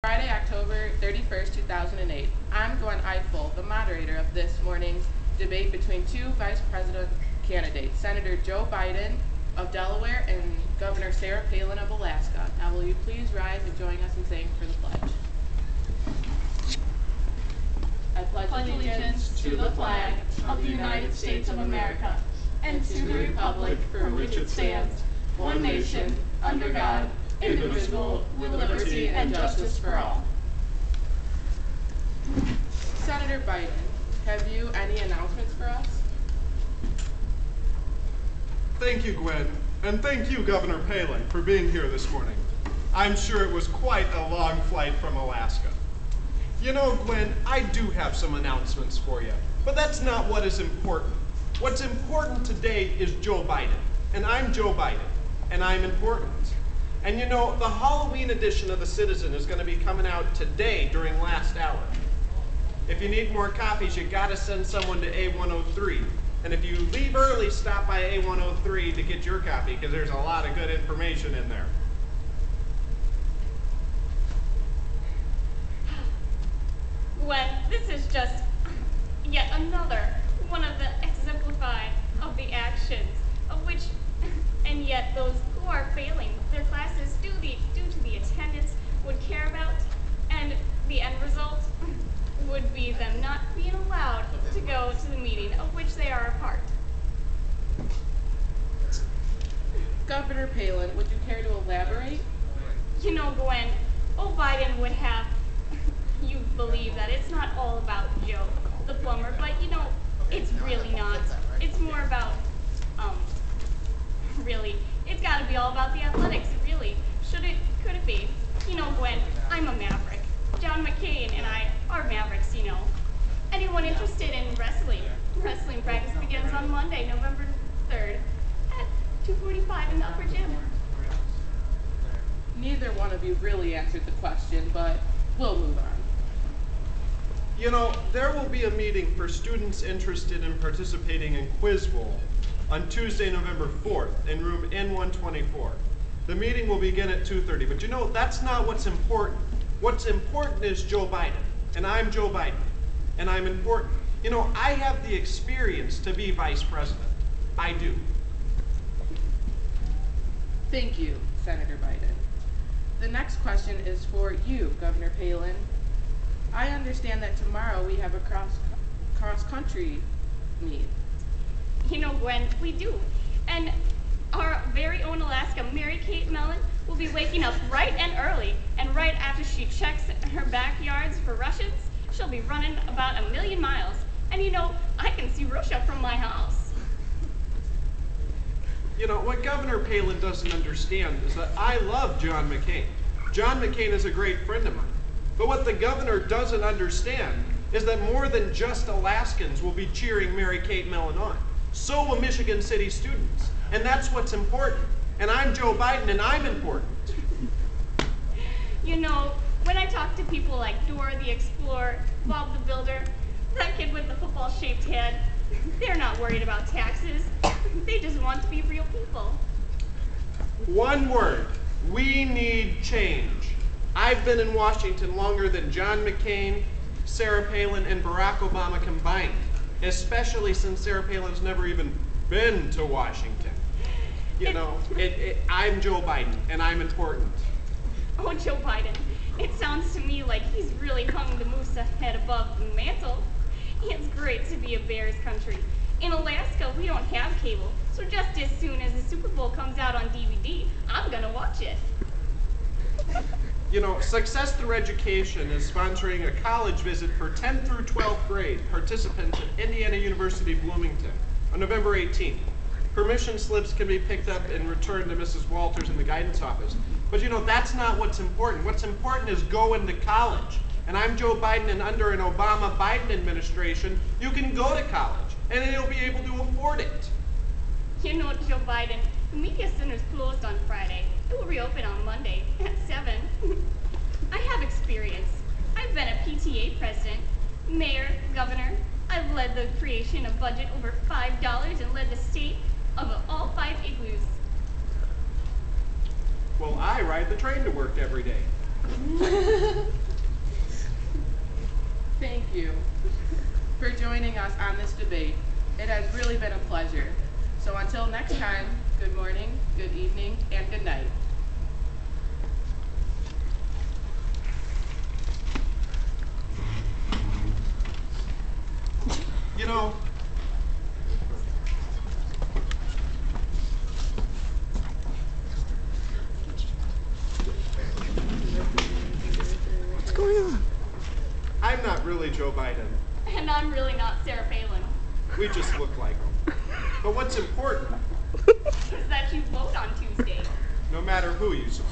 Friday, October 31st, 2008. I'm Gwen Eifle, the moderator of this morning's debate between two vice president candidates, Senator Joe Biden of Delaware and Governor Sarah Palin of Alaska. Now will you please rise and join us in saying for the pledge. I pledge allegiance to the flag of the United States of America and to the republic for which it stands, one nation, under God, indivisible, with liberty and justice for all. Senator Biden, have you any announcements for us? Thank you, Gwen, and thank you, Governor Palin, for being here this morning. I'm sure it was quite a long flight from Alaska. You know, Gwen, I do have some announcements for you, but that's not what is important. What's important today is Joe Biden, and I'm Joe Biden, and I'm important. And you know, the Halloween edition of The Citizen is going to be coming out today during last hour. If you need more copies, you got to send someone to A103. And if you leave early, stop by A103 to get your copy, because there's a lot of good information in there. Gwen, this is just yet another one of the exemplified of the actions of which, and yet those who are failing their classes due to the attendance would care about, and the end result would be them not being allowed to go to the meeting of which they are a part. Governor Palin, would you care to elaborate? You know, Gwen, Biden would have you believe that it's not all about Joe, the plumber, but you know, it's really not. It's more about, really, it's got to be all about the athletics, really. Could it be? You know, Gwen, I'm a maverick. John McCain and I are mavericks, you know. Anyone interested in wrestling? Wrestling practice begins on Monday, November 3rd at 2:45 in the upper gym. Neither one of you really answered the question, but we'll move on. You know, there will be a meeting for students interested in participating in Quiz Bowl on Tuesday, November 4th in room N124. The meeting will begin at 2:30, but you know, that's not what's important. What's important is Joe Biden, and I'm Joe Biden, and I'm important. You know, I have the experience to be vice president. I do. Thank you, Senator Biden. The next question is for you, Governor Palin. I understand that tomorrow we have a cross-country meet. You know, Gwen, we do. And our very own Alaska, Mary-Kate Mellon, will be waking up bright and early, and right after she checks her backyards for Russians, she'll be running about 1,000,000 miles. And you know, I can see Russia from my house. You know, what Governor Palin doesn't understand is that I love John McCain. John McCain is a great friend of mine. But what the governor doesn't understand is that more than just Alaskans will be cheering Mary-Kate Mellon on. So will Michigan City students. And that's what's important. And I'm Joe Biden, and I'm important. You know, when I talk to people like Dora the Explorer, Bob the Builder, that kid with the football-shaped head, they're not worried about taxes. They just want to be real people. One word. We need change. I've been in Washington longer than John McCain, Sarah Palin, and Barack Obama combined, especially since Sarah Palin's never even been to Washington. You know, I'm Joe Biden, and I'm important. Oh, Joe Biden, it sounds to me like he's really hung the moose head above the mantle. It's great to be a Bears country. In Alaska, we don't have cable, so just as soon as the Super Bowl comes out on DVD, I'm gonna watch it. You know, Success Through Education is sponsoring a college visit for 10th through 12th grade participants at Indiana University Bloomington on November 18th. Permission slips can be picked up and returned to Mrs. Walters in the guidance office. But you know, that's not what's important. What's important is going to college. And I'm Joe Biden, and under an Obama-Biden administration, you can go to college, and you'll be able to afford it. You know, Joe Biden, the media center's closed on Friday. It will reopen on Monday at 7. I have experience. I've been a PTA president, mayor, governor. I've led the creation of budget over $5 and led the state of all 5 igloos. Well, I ride the train to work every day. joining us on this debate. It has really been a pleasure. So until next time, good morning, good evening, and good night. You know, What's going on? I'm not really Joe Biden. And I'm really not Sarah Palin. We just look like him. But what's important, Is that you vote on Tuesday. no matter who you support.